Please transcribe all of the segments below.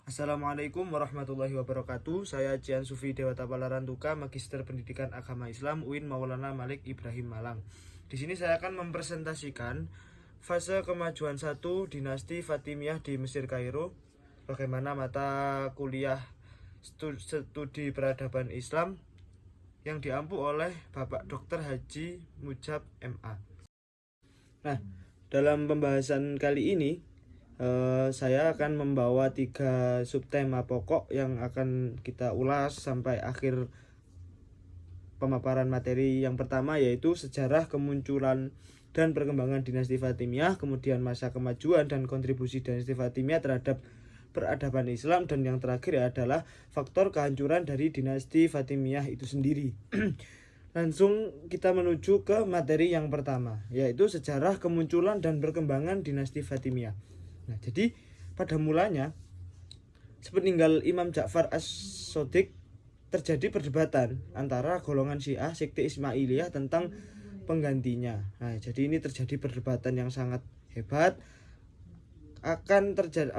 Assalamualaikum warahmatullahi wabarakatuh. Saya Cian Sufi Dewata Palarantuka, Magister Pendidikan Agama Islam UIN Maulana Malik Ibrahim Malang. Di sini saya akan mempresentasikan fase kemajuan 1 dinasti Fatimiyah di Mesir Kairo. Bagaimana mata kuliah studi peradaban Islam yang diampu oleh Bapak Dr. Haji Mujab MA. Nah, dalam pembahasan kali ini saya akan membawa 3 subtema pokok yang akan kita ulas sampai akhir pemaparan materi. Yang pertama yaitu sejarah kemunculan dan perkembangan dinasti Fatimiyah, kemudian masa kemajuan dan kontribusi dinasti Fatimiyah terhadap peradaban Islam, dan yang terakhir adalah faktor kehancuran dari dinasti Fatimiyah itu sendiri. Langsung kita menuju ke materi yang pertama, yaitu sejarah kemunculan dan perkembangan dinasti Fatimiyah. Nah, jadi pada mulanya sepeninggal Imam Ja'far As-Shodiq terjadi perdebatan antara golongan Syiah sekte Ismailiyah tentang penggantinya. Nah, jadi ini terjadi perdebatan yang sangat hebat. Akan terjadi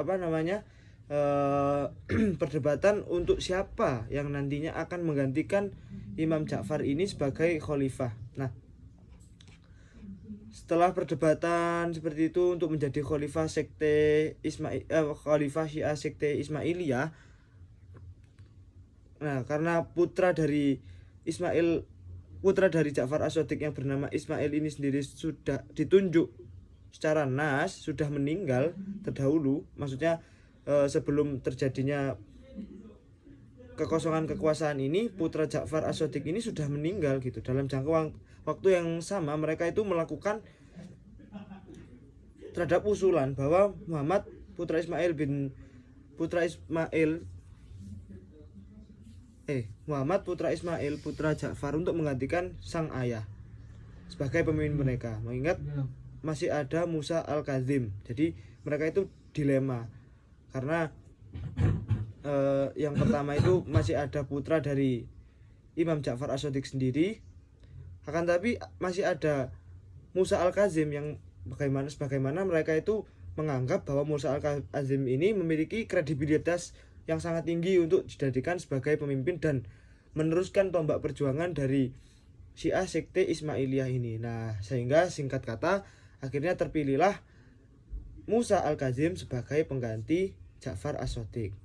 perdebatan untuk siapa yang nantinya akan menggantikan Imam Ja'far ini sebagai khalifah. Nah, setelah perdebatan seperti itu untuk menjadi khalifah khalifah Syiah sekte Ismailiyah. Nah, karena putra dari Ja'far As-Shodiq yang bernama Ismail ini sendiri sudah ditunjuk secara nas, sudah meninggal terdahulu, maksudnya sebelum terjadinya kekosongan kekuasaan ini, putra Ja'far As-Shodiq ini sudah meninggal gitu. Dalam jangka waktu yang sama mereka itu melakukan terhadap usulan bahwa Muhammad putra Ismail putra Ja'far untuk menggantikan sang ayah sebagai pemimpin mereka. Mengingat masih ada Musa Al-Kazim. Jadi mereka itu dilema karena yang pertama itu masih ada putra dari Imam Ja'far As-Shodiq sendiri, akan tapi masih ada Musa Al-Kazim yang sebagaimana mereka itu menganggap bahwa Musa Al-Kazim ini memiliki kredibilitas yang sangat tinggi untuk dijadikan sebagai pemimpin dan meneruskan tombak perjuangan dari Syiah sekte Ismailiyah ini. Nah, sehingga singkat kata akhirnya terpilihlah Musa Al-Kazim sebagai pengganti Ja'far As-Shodiq.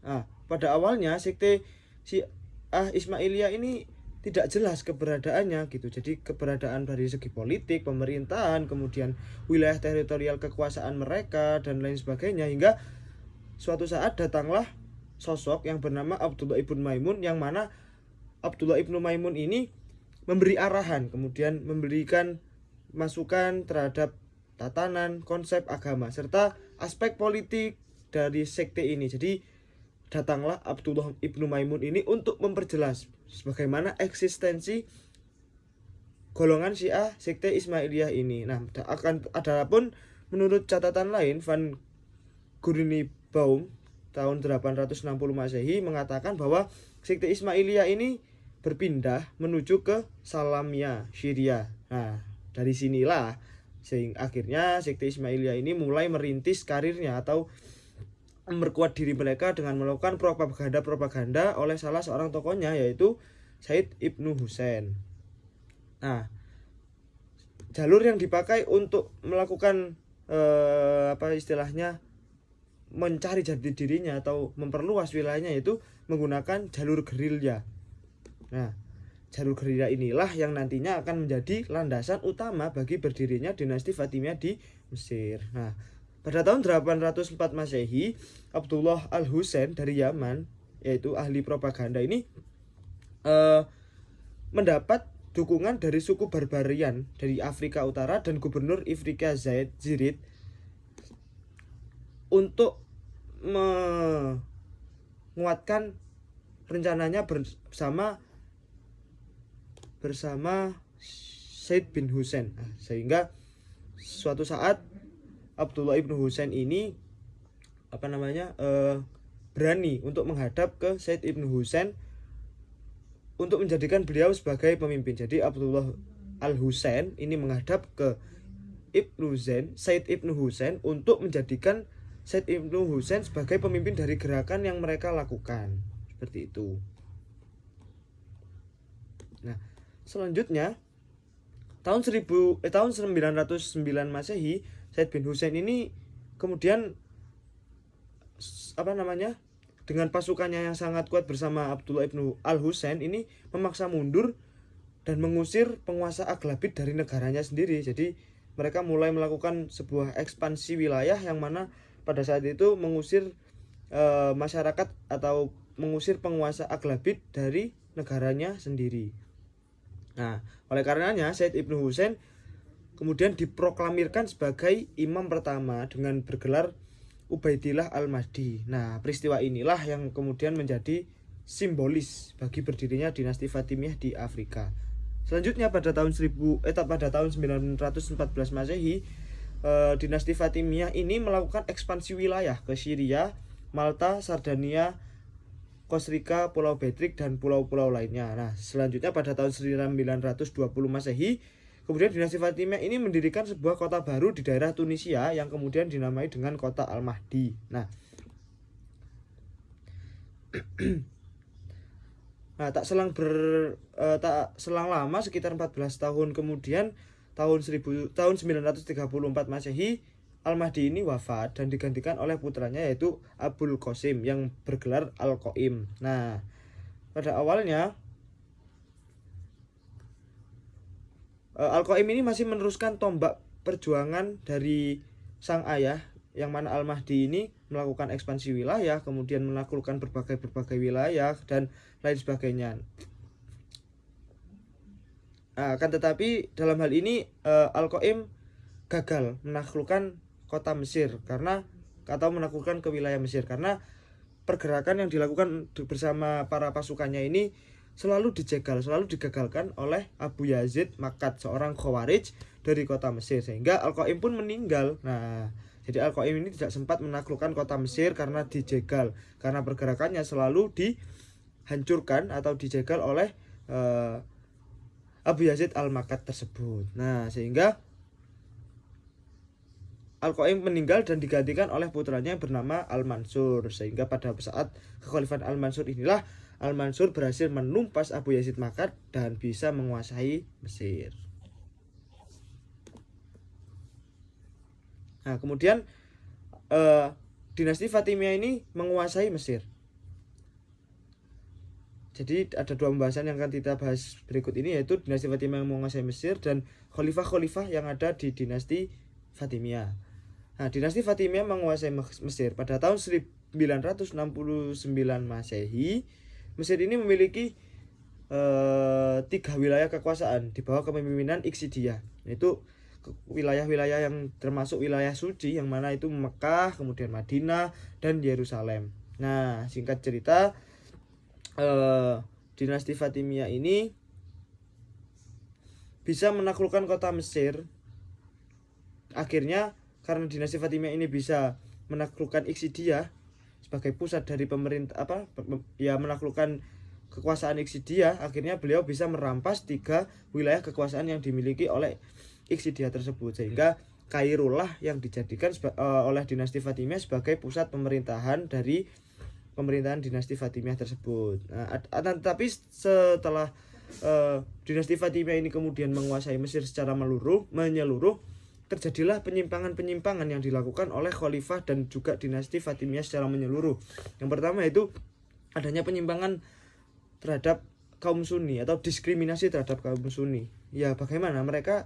Nah, pada awalnya sekte Syiah Ismailiyah ini tidak jelas keberadaannya gitu. Jadi keberadaan dari segi politik, pemerintahan, kemudian wilayah teritorial kekuasaan mereka dan lain sebagainya, hingga suatu saat datanglah sosok yang bernama Abdullah ibn Maimun, yang mana Abdullah ibn Maimun ini memberi arahan, kemudian memberikan masukan terhadap tatanan, konsep agama serta aspek politik dari sekte ini. Jadi datanglah Abdullah ibnu Maimun ini untuk memperjelas sebagaimana eksistensi golongan Syiah sekte Ismailiyah ini. Nah, adapun menurut catatan lain, Van Gurinibaum tahun 860 Masehi mengatakan bahwa sekte Ismailiyah ini berpindah menuju ke Salamiyah, Syria. Nah, dari sinilah sehingga akhirnya sekte Ismailiyah ini mulai merintis karirnya atau memperkuat diri mereka dengan melakukan propaganda oleh salah seorang tokohnya, yaitu Said Ibnu Husain. Nah, jalur yang dipakai untuk melakukan mencari jati dirinya atau memperluas wilayahnya itu menggunakan jalur gerilya. Nah, jalur gerilya inilah yang nantinya akan menjadi landasan utama bagi berdirinya dinasti Fatimiyah di Mesir. Nah, pada tahun 804 Masehi, Abdullah Al-Husain dari Yaman, yaitu ahli propaganda ini, mendapat dukungan dari suku Barbarian dari Afrika Utara dan gubernur Ifriqiya Zaid Zirid untuk menguatkan rencananya bersama Said bin Husain. Sehingga suatu saat Abdullah ibnu Husain ini berani untuk menghadap ke Said ibnu Husain untuk menjadikan beliau sebagai pemimpin. Jadi Abdullah Al-Husain ini menghadap ke Said ibnu Husain untuk menjadikan Said Ibnu Husain sebagai pemimpin dari gerakan yang mereka lakukan. Seperti itu. Nah, selanjutnya tahun 909 Masehi, Said bin Husain ini kemudian dengan pasukannya yang sangat kuat bersama Abdullah ibnu Al-Husain ini memaksa mundur dan mengusir penguasa Aghlabid dari negaranya sendiri. Jadi mereka mulai melakukan sebuah ekspansi wilayah yang mana pada saat itu mengusir masyarakat atau mengusir penguasa Aghlabid dari negaranya sendiri. Nah, oleh karenanya Said Ibnu Husain kemudian diproklamirkan sebagai imam pertama dengan bergelar Ubaidillah Al-Mahdi. Nah, peristiwa inilah yang kemudian menjadi simbolis bagi berdirinya dinasti Fatimiyah di Afrika. Selanjutnya pada tahun 914 Masehi, dinasti Fatimiyah ini melakukan ekspansi wilayah ke Syria, Malta, Sardinia, Kosrika, Pulau Bedrik dan pulau-pulau lainnya. Nah, selanjutnya pada tahun 920 Masehi, kemudian dinasti Fatimiyah ini mendirikan sebuah kota baru di daerah Tunisia yang kemudian dinamai dengan kota Al-Mahdi. Nah, tak selang lama sekitar 14 tahun kemudian tahun 934 Masehi, Al-Mahdi ini wafat dan digantikan oleh putranya yaitu Abul Qasim yang bergelar Al-Qaim. Nah, pada awalnya Al-Qaim ini masih meneruskan tombak perjuangan dari sang ayah, yang mana Al-Mahdi ini melakukan ekspansi wilayah, kemudian menaklukkan berbagai wilayah dan lain sebagainya. Akan tetapi dalam hal ini Al-Qaim gagal menaklukkan kota Mesir atau menaklukkan ke wilayah Mesir karena pergerakan yang dilakukan bersama para pasukannya ini selalu digagalkan oleh Abu Yazid Makkad, seorang Khawarij dari kota Mesir, sehingga Al-Qaim pun meninggal. Nah, jadi Al-Qaim ini tidak sempat menaklukkan kota Mesir karena dijegal, karena pergerakannya selalu dihancurkan atau dijegal oleh Abu Yazid Al-Makkad tersebut. Nah, sehingga Al-Qaim meninggal dan digantikan oleh putranya yang bernama Al-Mansur, sehingga pada saat kekhalifahan Al-Mansur inilah Al-Mansur berhasil menumpas Abu Yazid Makkad dan bisa menguasai Mesir. Nah, kemudian dinasti Fatimiyah ini menguasai Mesir. Jadi ada dua pembahasan yang akan kita bahas berikut ini, yaitu dinasti Fatimiyah yang menguasai Mesir dan khalifah-khalifah yang ada di dinasti Fatimiyah. Nah, dinasti Fatimiyah menguasai Mesir pada tahun 969 Masehi. Mesir ini memiliki 3 wilayah kekuasaan di bawah kepemimpinan Iqsidiyah, yaitu wilayah-wilayah yang termasuk wilayah suci, yang mana itu Mekah, kemudian Madinah, dan Yerusalem. Nah, singkat cerita, dinasti Fatimiyah ini bisa menaklukkan kota Mesir. Akhirnya karena dinasti Fatimiyah ini bisa menaklukkan Iqsidiyah sebagai pusat dari pemerintah menaklukkan kekuasaan Iqsidiyah, akhirnya beliau bisa merampas 3 wilayah kekuasaan yang dimiliki oleh Iqsidiyah tersebut, sehingga Kairo lah yang dijadikan oleh dinasti Fatimiyah sebagai pusat pemerintahan dari pemerintahan dinasti Fatimiyah tersebut. Nah, tetapi setelah dinasti Fatimiyah ini kemudian menguasai Mesir secara menyeluruh, terjadilah penyimpangan-penyimpangan yang dilakukan oleh khalifah dan juga dinasti Fatimiyah secara menyeluruh. Yang pertama itu adanya penyimpangan terhadap kaum Sunni atau diskriminasi terhadap kaum Sunni. Ya, bagaimana mereka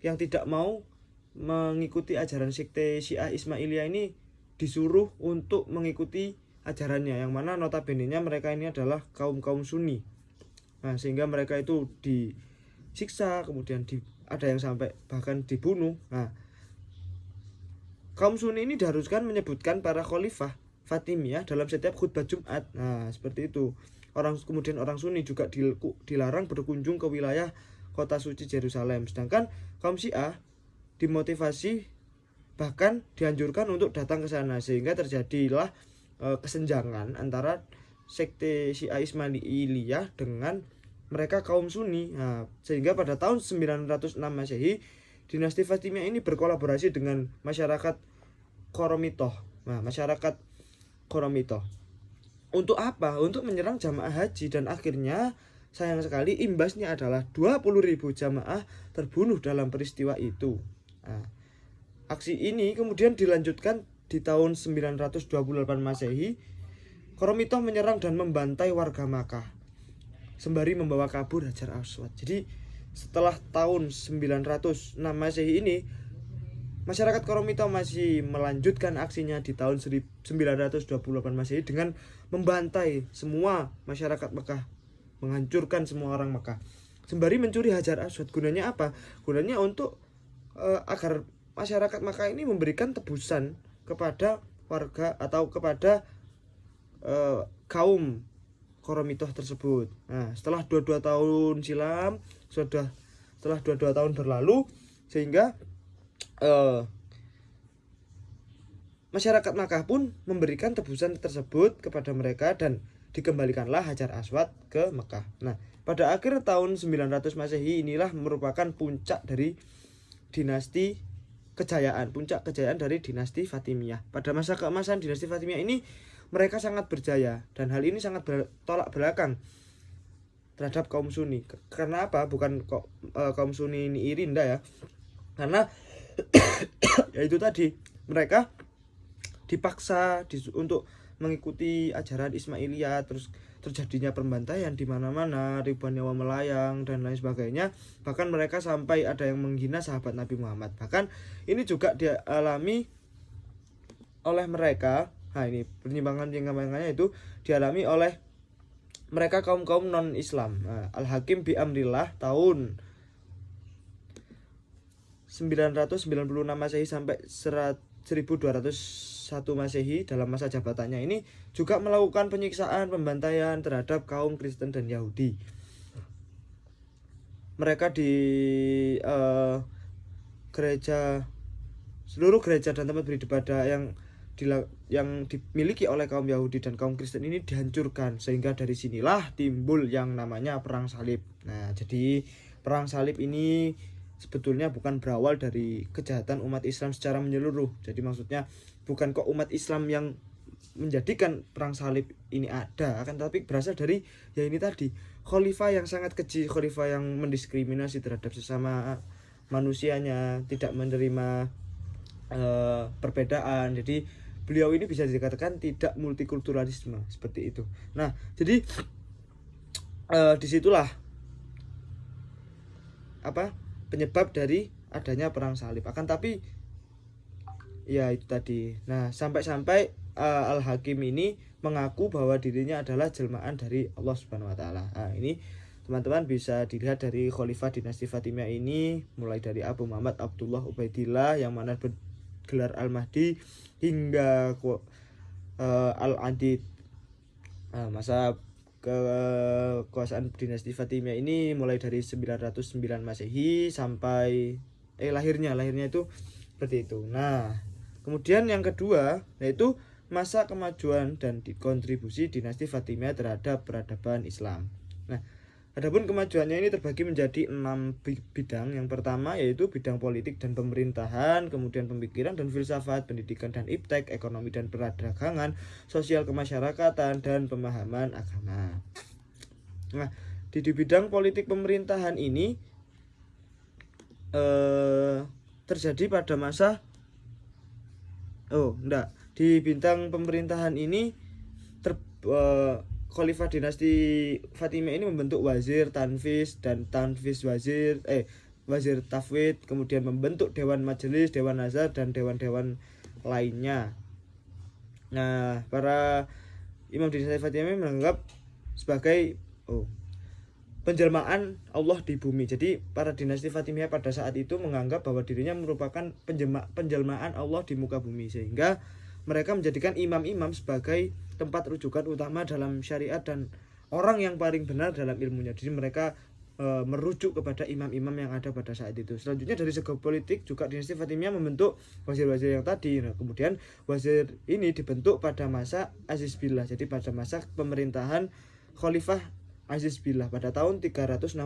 yang tidak mau mengikuti ajaran sekte Syiah Ismailiyah ini disuruh untuk mengikuti ajarannya, yang mana notabene-nya mereka ini adalah kaum Sunni. Nah, sehingga mereka itu disiksa, kemudian ada yang sampai bahkan dibunuh. Nah, kaum Sunni ini diharuskan menyebutkan para khalifah Fatimiyah dalam setiap khutbah Jumat. Nah, seperti itu. Kemudian orang Sunni juga dilarang berkunjung ke wilayah kota suci Yerusalem. Sedangkan kaum Syiah dimotivasi, bahkan dianjurkan untuk datang ke sana, sehingga terjadilah kesenjangan antara sekte Syiah Ismailiyah dengan mereka kaum Sunni. Nah, sehingga pada tahun 906 Masehi, dinasti Fatimiyah ini berkolaborasi dengan masyarakat Qoromitoh. Nah, masyarakat Qoromitoh. Untuk apa? Untuk menyerang jamaah haji, dan akhirnya sayang sekali imbasnya adalah 20.000 jamaah terbunuh dalam peristiwa itu. Nah, aksi ini kemudian dilanjutkan di tahun 928 Masehi. Qoromitoh menyerang dan membantai warga Makkah sembari membawa kabur Hajar Aswad. Jadi setelah tahun 906 Masehi ini, masyarakat Qoromitoh masih melanjutkan aksinya di tahun 928 Masehi dengan membantai semua masyarakat Mekah, menghancurkan semua orang Mekah sembari mencuri Hajar Aswad. Gunanya apa? Gunanya untuk agar masyarakat Mekah ini memberikan tebusan kepada warga atau kepada kaum Qoromitoh tersebut. Nah, setelah 22 tahun silam, setelah 22 tahun berlalu, sehingga masyarakat Makkah pun memberikan tebusan tersebut kepada mereka dan dikembalikanlah Hajar Aswad ke Mekah. Nah, pada akhir tahun 900 Masehi inilah merupakan puncak dari dinasti kejayaan, puncak kejayaan dari dinasti Fatimiyah. Pada masa keemasan dinasti Fatimiyah ini mereka sangat berjaya, dan hal ini sangat bertolak belakang terhadap kaum Sunni. Karena apa? Bukan kaum Sunni ini iri, enggak ya. Karena yaitu tadi, mereka dipaksa untuk mengikuti ajaran Ismailiyah, terus terjadinya pembantaian di mana-mana, ribuan nyawa melayang dan lain sebagainya. Bahkan mereka sampai ada yang menghina sahabat Nabi Muhammad. Bahkan ini juga dialami oleh mereka. Nah, ini penyimpangan-penyimpangannya itu dialami oleh mereka kaum-kaum non-Islam. Nah, Al-Hakim bi Amrillah tahun 996 Masehi sampai 1201 Masehi, dalam masa jabatannya ini juga melakukan penyiksaan, pembantaian terhadap kaum Kristen dan Yahudi. Mereka di seluruh gereja dan tempat beribadah yang dimiliki oleh kaum Yahudi dan kaum Kristen ini dihancurkan, sehingga dari sinilah timbul yang namanya perang salib. Nah, jadi perang salib ini sebetulnya bukan berawal dari kejahatan umat Islam secara menyeluruh. Jadi maksudnya bukan kok umat Islam yang menjadikan perang salib ini ada, akan tapi berasal dari ya ini tadi, khalifah yang sangat keji, khalifah yang mendiskriminasi terhadap sesama manusianya, tidak menerima perbedaan. Jadi beliau ini bisa dikatakan tidak multikulturalisme, seperti itu. Nah, jadi disitulah penyebab dari adanya perang salib. Akan tapi ya itu tadi. Nah, sampai-sampai Al-Hakim ini mengaku bahwa dirinya adalah jelmaan dari Allah Subhanahu wa taala. Nah, ini teman-teman bisa dilihat dari khalifah dinasti Fatimiyah ini, mulai dari Abu Muhammad Abdullah Ubaidillah yang mana bergelar Al-Mahdi, hingga Al-Adid. Masa kekuasaan dinasti Fatimiyah ini mulai dari 909 Masehi sampai lahirnya itu seperti itu. Nah, kemudian yang kedua yaitu masa kemajuan dan kontribusi dinasti Fatimiyah terhadap peradaban Islam. Nah, adapun kemajuannya ini terbagi menjadi 6 bidang. Yang pertama yaitu bidang politik dan pemerintahan, kemudian pemikiran dan filsafat, pendidikan dan iptek, ekonomi dan perdagangan, sosial kemasyarakatan, dan pemahaman agama. Nah, di bidang politik pemerintahan ini terjadi pada masa di bidang pemerintahan ini khalifah dinasti Fatimiyah ini membentuk wazir tanfiz dan wazir tafwid, kemudian membentuk dewan majelis, dewan nazar, dan dewan-dewan lainnya. Nah, para imam dinasti Fatimiyah menganggap sebagai penjelmaan Allah di bumi. Jadi para dinasti Fatimiyah pada saat itu menganggap bahwa dirinya merupakan penjelmaan Allah di muka bumi, sehingga mereka menjadikan imam-imam sebagai tempat rujukan utama dalam syariat dan orang yang paling benar dalam ilmunya. Jadi mereka merujuk kepada imam-imam yang ada pada saat itu. Selanjutnya dari segi politik juga dinasti Fatimiyah membentuk wazir-wazir yang tadi. Nah, kemudian wazir ini dibentuk pada masa Aziz Billah. Jadi pada masa pemerintahan Khalifah Aziz Billah pada tahun 367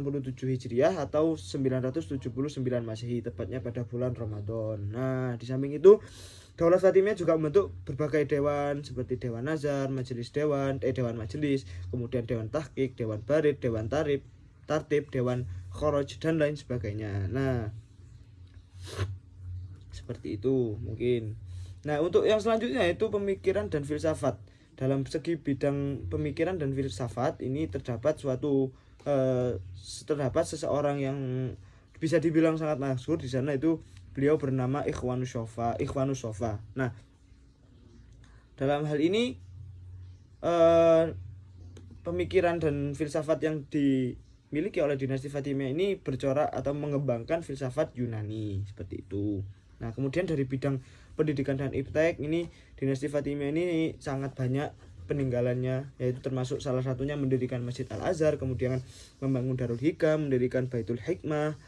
Hijriah atau 979 Masehi, tepatnya pada bulan Ramadan. Nah, di samping itu Daulah Fatimiyah juga membentuk berbagai dewan seperti Dewan Nazar, Dewan Majelis, kemudian Dewan Tahqiq, Dewan Barid, Dewan Tartib, Dewan Kharaj dan lain sebagainya. Nah, seperti itu mungkin. Nah, untuk yang selanjutnya itu pemikiran dan filsafat. Dalam segi bidang pemikiran dan filsafat ini terdapat terdapat seseorang yang bisa dibilang sangat masyhur di sana, itu beliau bernama Ikhwanus Sofa. Nah, dalam hal ini pemikiran dan filsafat yang dimiliki oleh dinasti Fatimiyah ini bercorak atau mengembangkan filsafat Yunani seperti itu. Nah, kemudian dari bidang pendidikan dan iptek ini dinasti Fatimiyah ini sangat banyak peninggalannya, yaitu termasuk salah satunya mendirikan Masjid Al-Azhar, kemudian membangun Darul Hikam, mendirikan Baitul Hikmah,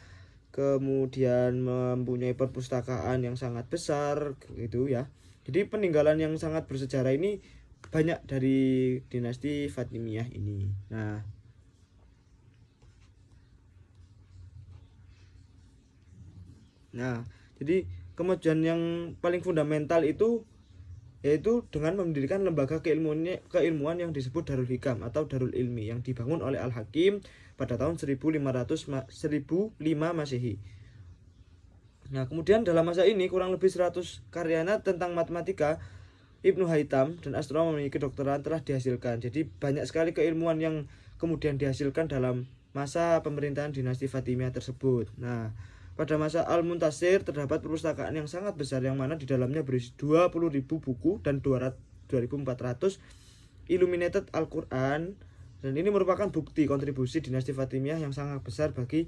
kemudian mempunyai perpustakaan yang sangat besar gitu ya. Jadi peninggalan yang sangat bersejarah ini banyak dari dinasti Fatimiyah ini. Nah, jadi kemajuan yang paling fundamental itu yaitu dengan mendirikan lembaga keilmuan yang disebut Darul Hikam atau Darul Ilmi yang dibangun oleh Al-Hakim pada tahun 1005 Masehi. Nah, kemudian dalam masa ini kurang lebih 100 karyanya tentang matematika, Ibnu Haytham dan astronomi kedokteran telah dihasilkan. Jadi banyak sekali keilmuan yang kemudian dihasilkan dalam masa pemerintahan dinasti Fatimiyah tersebut. Nah, pada masa Al-Muntasir terdapat perpustakaan yang sangat besar yang mana di dalamnya berisi 20.000 buku dan 2.400 illuminated Al-Quran, dan ini merupakan bukti kontribusi dinasti Fatimiyah yang sangat besar bagi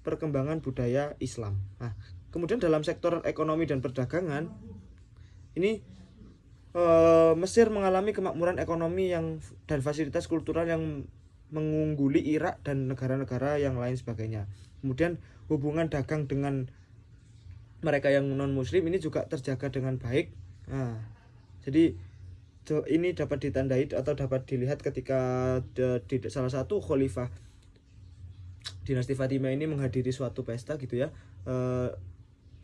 perkembangan budaya Islam. Nah, kemudian dalam sektor ekonomi dan perdagangan ini Mesir mengalami kemakmuran ekonomi dan fasilitas kultural yang mengungguli Irak dan negara-negara yang lain sebagainya. Kemudian hubungan dagang dengan mereka yang non muslim ini juga terjaga dengan baik. Nah, jadi ini dapat ditandai atau dapat dilihat ketika di salah satu khalifah dinasti Fatimiyah ini menghadiri suatu pesta gitu ya.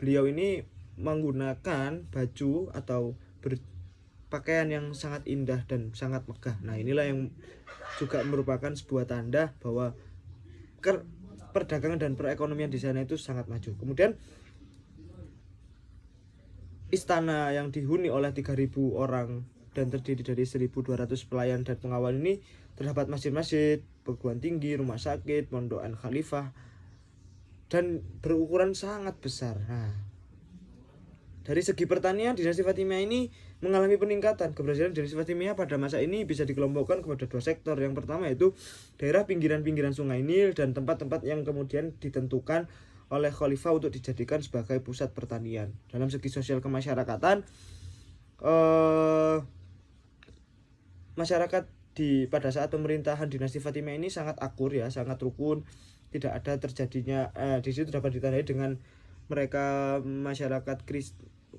Beliau ini menggunakan baju atau pakaian yang sangat indah dan sangat megah. Nah, inilah yang juga merupakan sebuah tanda bahwa perdagangan dan perekonomian di sana itu sangat maju. Kemudian istana yang dihuni oleh 3.000 orang dan terdiri dari 1.200 pelayan dan pengawal ini terdapat masjid-masjid, perguruan tinggi, rumah sakit, pondokan khalifah, dan berukuran sangat besar. Nah, dari segi pertanian, dinasti Fatimiyah ini mengalami peningkatan. Keberhasilan dinasti Fatimiyah pada masa ini bisa dikelompokkan kepada dua sektor. Yang pertama yaitu daerah pinggiran-pinggiran Sungai Nil dan tempat-tempat yang kemudian ditentukan oleh khalifah untuk dijadikan sebagai pusat pertanian. Dalam segi sosial kemasyarakatan, masyarakat pada saat pemerintahan dinasti Fatimiyah ini sangat akur ya, sangat rukun. Tidak ada terjadinya di situ dapat ditandai dengan mereka masyarakat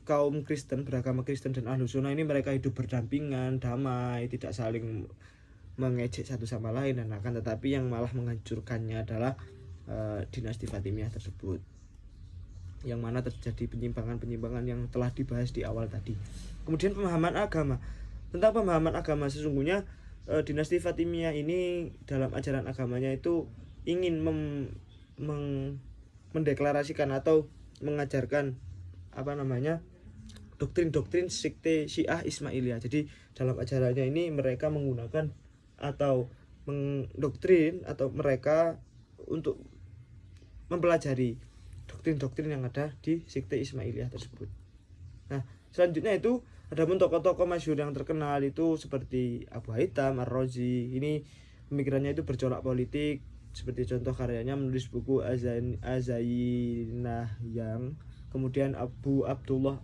kaum Kristen, beragama Kristen dan Ahlus Sunnah ini mereka hidup berdampingan, damai, tidak saling mengejek satu sama lain, dan akan tetapi yang malah menghancurkannya adalah dinasti Fatimiyah tersebut, yang mana terjadi penyimpangan-penyimpangan yang telah dibahas di awal tadi. Kemudian pemahaman agama. Tentang pemahaman agama, sesungguhnya dinasti Fatimiyah ini dalam ajaran agamanya itu ingin mendeklarasikan atau mengajarkan doktrin-doktrin sekte Syiah Ismailiyah. Jadi dalam ajarannya ini mereka menggunakan atau mendoktrin atau mereka untuk mempelajari doktrin-doktrin yang ada di sekte Ismailiyah tersebut. Nah, selanjutnya itu ada tokoh-tokoh masyhur yang terkenal itu seperti Abu Haytham Ar-Razi. Ini pemikirannya itu bercorak politik, seperti contoh karyanya menulis buku Azainah yang. Kemudian Abu Abdullah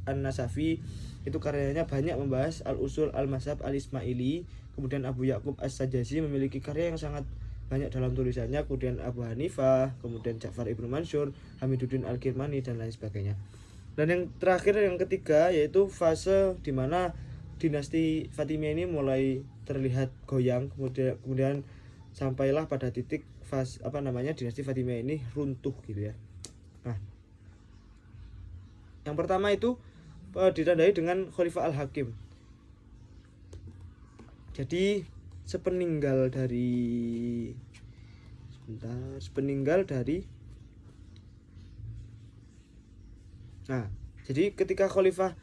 An-Nasafi itu karyanya banyak membahas al-usul al-mazhab al-Ismaili. Kemudian Abu Ya'qub As-Sajazi memiliki karya yang sangat banyak dalam tulisannya. Kemudian Abu Hanifah, kemudian Ja'far Ibnu Mansur, Hamiduddin Al-Kirmani dan lain sebagainya. Dan yang terakhir, yang ketiga, yaitu fase di mana dinasti Fatimiyah ini mulai terlihat goyang, kemudian sampailah pada titik dinasti Fatimiyah ini runtuh gitu ya. Nah, yang pertama itu ditandai dengan Khalifah Al-Hakim. Jadi sepeninggal dari Nah, jadi ketika Khalifah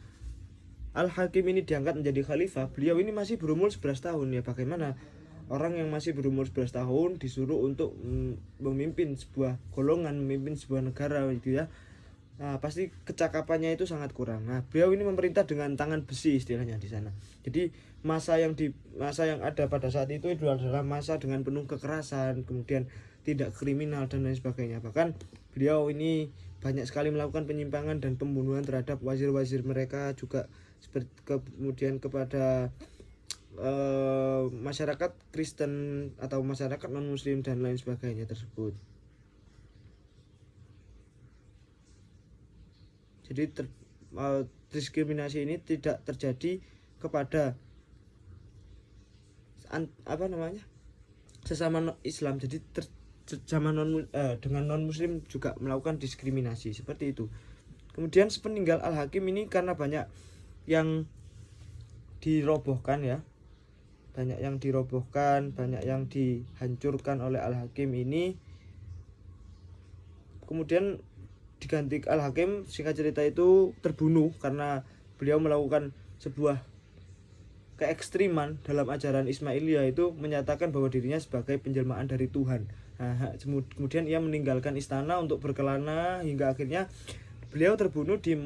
Al-Hakim ini diangkat menjadi khalifah, beliau ini masih berumur 11 tahun ya. Bagaimana orang yang masih berumur 11 tahun disuruh untuk memimpin sebuah golongan, memimpin sebuah negara gitu ya. Nah, pasti kecakapannya itu sangat kurang. Nah, beliau ini memerintah dengan tangan besi istilahnya di sana. Jadi masa yang ada pada saat itu adalah masa dengan penuh kekerasan, kemudian tidak kriminal dan lain sebagainya. Bahkan beliau ini banyak sekali melakukan penyimpangan dan pembunuhan terhadap wazir-wazir mereka, juga kemudian kepada masyarakat Kristen atau masyarakat non muslim dan lain sebagainya tersebut. Jadi diskriminasi ini tidak terjadi kepada sesama Islam. Jadi dengan non muslim juga melakukan diskriminasi seperti itu. Kemudian sepeninggal Al-Hakim ini karena banyak yang dirobohkan ya, banyak yang dihancurkan oleh Al-Hakim ini. Kemudian diganti Al-Hakim, singkat cerita itu terbunuh karena beliau melakukan sebuah keekstriman dalam ajaran Ismailiyah, itu menyatakan bahwa dirinya sebagai penjelmaan dari Tuhan. Nah, kemudian ia meninggalkan istana untuk berkelana hingga akhirnya beliau terbunuh di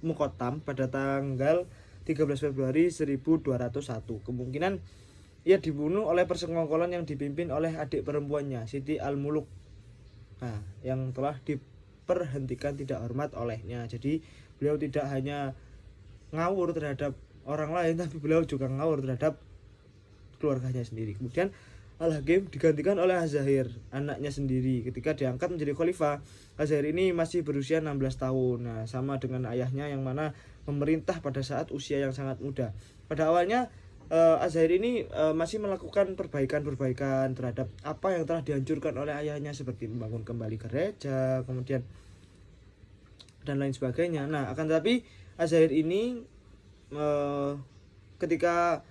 Muqattam pada tanggal 13 Februari 1201. Kemungkinan ia dibunuh oleh persekongkolan yang dipimpin oleh adik perempuannya, Siti Al-Muluk. Nah, yang telah diperhentikan tidak hormat olehnya. Jadi beliau tidak hanya ngawur terhadap orang lain, tapi beliau juga ngawur terhadap keluarganya sendiri. Kemudian Al-Hakim digantikan oleh Az-Zahir, anaknya sendiri. Ketika diangkat menjadi khalifah, Az-Zahir ini masih berusia 16 tahun. Nah, sama dengan ayahnya yang mana memerintah pada saat usia yang sangat muda. Pada awalnya Az-Zahir ini masih melakukan perbaikan terhadap apa yang telah dihancurkan oleh ayahnya, seperti membangun kembali gereja, kemudian dan lain sebagainya. Nah, akan tetapi Az-Zahir ini ketika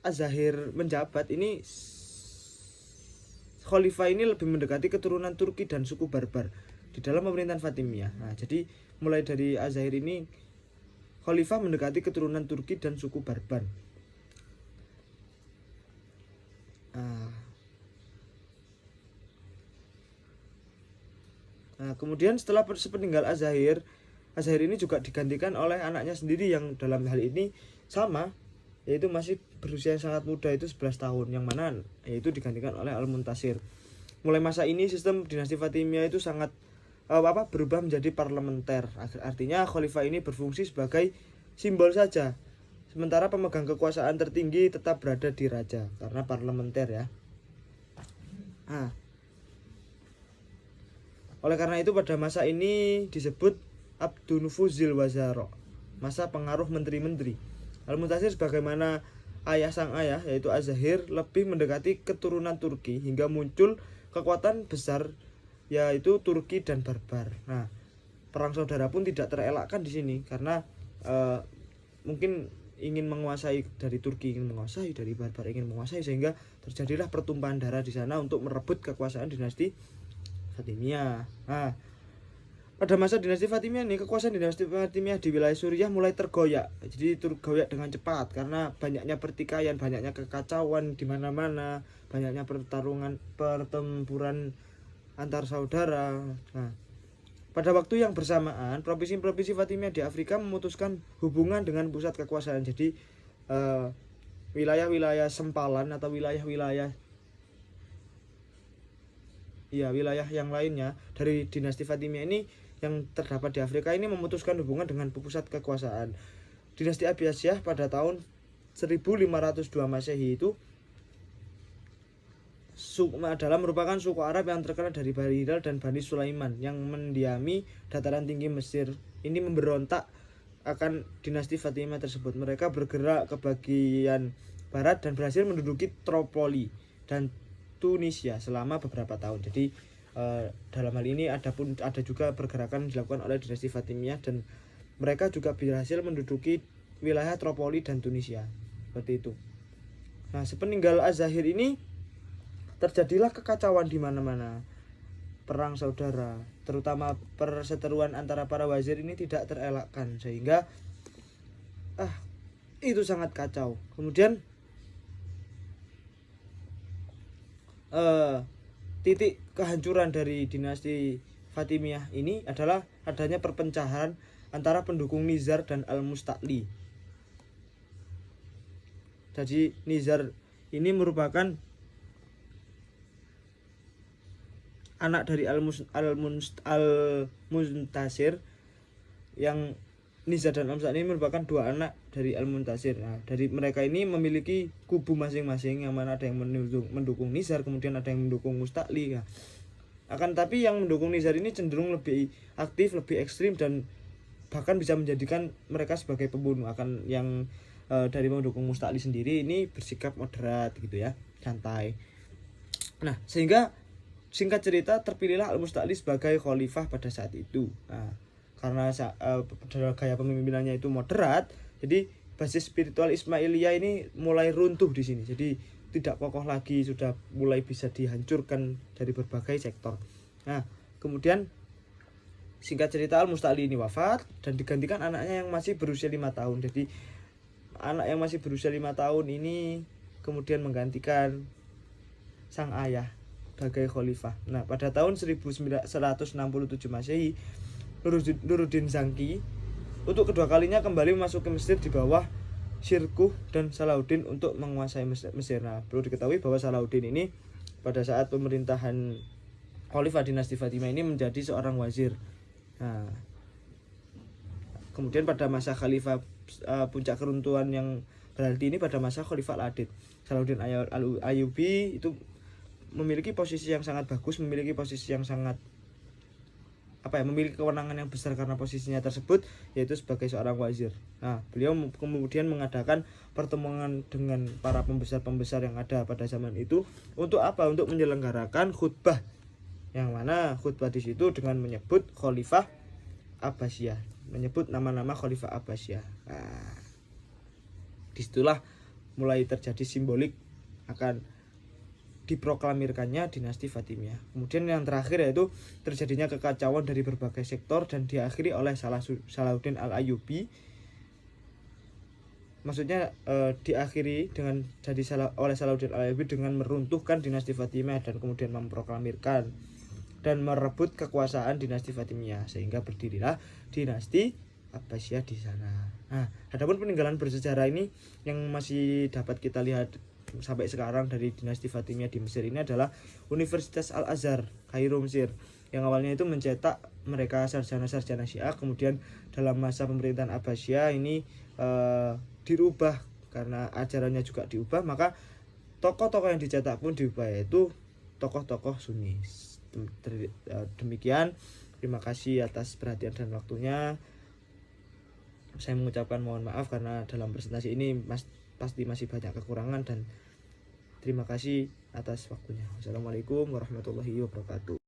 Az-Zahir menjabat ini, khalifah ini lebih mendekati keturunan Turki dan suku Barbar di dalam pemerintahan Fatimiyah. Nah, jadi mulai dari Az-Zahir ini khalifah mendekati keturunan Turki dan suku Barbar. Nah, kemudian setelah sepeninggal Az-Zahir ini juga digantikan oleh anaknya sendiri yang dalam hal ini sama, yaitu masih berusia yang sangat muda, itu 11 tahun, yang mana yaitu digantikan oleh Al-Muntasir. Mulai masa ini sistem dinasti Fatimiyah itu sangat berubah menjadi parlementer. Artinya khalifah ini berfungsi sebagai simbol saja, sementara pemegang kekuasaan tertinggi tetap berada di raja karena parlementer ya. Oleh karena itu pada masa ini disebut Abdunufuzil Wazaro, masa pengaruh menteri-menteri. Al-Muntasir sebagaimana sang ayah yaitu Az-Zahir lebih mendekati keturunan Turki hingga muncul kekuatan besar yaitu Turki dan Barbar. Nah, perang saudara pun tidak terelakkan di sini karena mungkin ingin menguasai dari Turki, ingin menguasai dari Barbar, ingin menguasai, sehingga terjadilah pertumpahan darah di sana untuk merebut kekuasaan dinasti Fatimiyah. Nah, pada masa dinasti Fatimiyah ini, kekuasaan dinasti Fatimiyah di wilayah Suriah mulai tergoyak. Jadi tergoyak dengan cepat karena banyaknya pertikaian, banyaknya kekacauan di mana-mana, banyaknya pertempuran antar saudara. Nah, pada waktu yang bersamaan, provinsi-provinsi Fatimiyah di Afrika memutuskan hubungan dengan pusat kekuasaan. Jadi wilayah-wilayah sempalan atau wilayah yang lainnya dari dinasti Fatimiyah ini yang terdapat di Afrika ini memutuskan hubungan dengan pusat kekuasaan. Dinasti Abbasiyah pada tahun 1502 Masehi itu adalah merupakan suku Arab yang terkenal dari Bani Hilal dan Bani Sulaiman yang mendiami dataran tinggi Mesir. Ini memberontak akan dinasti Fatimiyah tersebut. Mereka bergerak ke bagian barat dan berhasil menduduki Tripoli dan Tunisia selama beberapa tahun. Jadi dalam hal ini ada juga pergerakan dilakukan oleh dinasti Fatimiyah dan mereka juga berhasil menduduki wilayah Tripoli dan Tunisia. Seperti itu. Nah, sepeninggal Az-Zahir ini terjadilah kekacauan di mana-mana. Perang saudara, terutama perseteruan antara para wazir ini tidak terelakkan sehingga itu sangat kacau. Kemudian titik kehancuran dari dinasti Fatimiyah ini adalah adanya perpecahan antara pendukung Nizar dan Al-Musta'li. Jadi Nizar ini merupakan anak dari Al-Muntasir, yang Nizar dan Al-Musta'li ini merupakan dua anak dari Al-Muntasir. Nah, dari mereka ini memiliki kubu masing-masing, yang mana ada yang mendukung Nizar, kemudian ada yang mendukung Musta'li. Nah, akan tapi yang mendukung Nizar ini cenderung lebih aktif, lebih ekstrim, dan bahkan bisa menjadikan mereka sebagai pembunuh. Akan yang dari mendukung Musta'li sendiri ini bersikap moderat gitu ya, santai. Nah, sehingga singkat cerita terpilihlah Al-Musta'li sebagai khalifah pada saat itu. Nah, karena gaya pemimpinannya itu moderat, jadi basis spiritual Ismailiyah ini mulai runtuh di sini. Jadi tidak kokoh lagi, sudah mulai bisa dihancurkan dari berbagai sektor. Nah, kemudian singkat cerita Al-Musta'li ini wafat dan digantikan anaknya yang masih berusia 5 tahun. Jadi anak yang masih berusia 5 tahun ini kemudian menggantikan sang ayah sebagai khalifah. Nah, pada tahun 1967 Masehi, Nuruddin Zangki untuk kedua kalinya kembali memasuki Mesir di bawah Shirkuh dan Salahuddin untuk menguasai Mesir. Nah, perlu diketahui bahwa Salahuddin ini pada saat pemerintahan khalifah dinasti Fatimiyah ini menjadi seorang wazir. Nah, kemudian pada masa khalifah puncak keruntuhan yang berarti ini pada masa Khalifah Al-Adid, Salahuddin Ayyubi itu memiliki posisi yang sangat bagus, memiliki posisi yang sangat memiliki kewenangan yang besar karena posisinya tersebut, yaitu sebagai seorang wazir. Nah, beliau kemudian mengadakan pertemuan dengan para pembesar-pembesar yang ada pada zaman itu untuk apa? Untuk menyelenggarakan khutbah, yang mana khutbah di situ dengan menyebut Khalifah Abbasiyah, menyebut nama-nama Khalifah Abbasiyah. Nah, disitulah mulai terjadi simbolik akan diproklamirkannya dinasti Fatimiyah. Kemudian yang terakhir yaitu terjadinya kekacauan dari berbagai sektor dan diakhiri oleh Salahuddin Al-Ayyubi. Maksudnya diakhiri dengan oleh Salahuddin Al-Ayyubi dengan meruntuhkan dinasti Fatimiyah dan kemudian memproklamirkan dan merebut kekuasaan dinasti Fatimiyah, sehingga berdirilah dinasti Abbasiyah di sana. Nah, adapun peninggalan bersejarah ini yang masih dapat kita lihat sampai sekarang dari dinasti Fatimiyah di Mesir ini adalah Universitas Al-Azhar, Kairo, Mesir, yang awalnya itu mencetak mereka sarjana-sarjana Syiah. Kemudian dalam masa pemerintahan Abbasiyah ini dirubah karena ajarannya juga diubah, maka tokoh-tokoh yang dicetak pun diubah, yaitu tokoh-tokoh Sunni. Demikian, terima kasih atas perhatian dan waktunya. Saya mengucapkan mohon maaf karena dalam presentasi ini pasti masih banyak kekurangan, dan terima kasih atas waktunya. Wassalamualaikum warahmatullahi wabarakatuh.